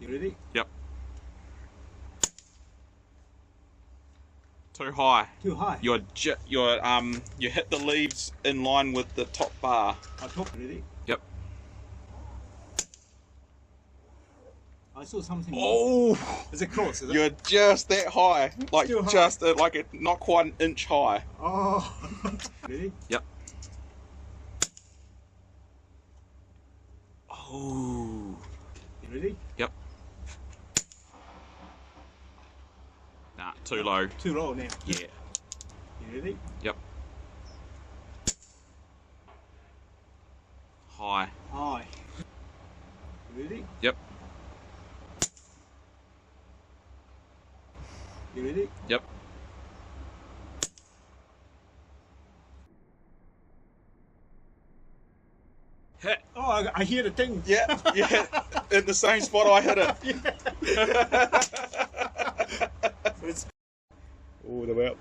You ready? Yep. Too high. Too high. You hit the leaves in line with the top bar. On top, ready? Yep. I saw something. Oh! Is it close? Is it? You're just that high, like Still high. just like not quite an inch high. Oh. Ready? Yep. Oh. You ready? Yep. Nah, too low. Too low now. Yeah. You ready? Yep. High. High. You ready? Yep. You ready? Yep. Hit. Oh, I hear the thing. Yeah, yeah. In the same spot I hit it. Oh, the well.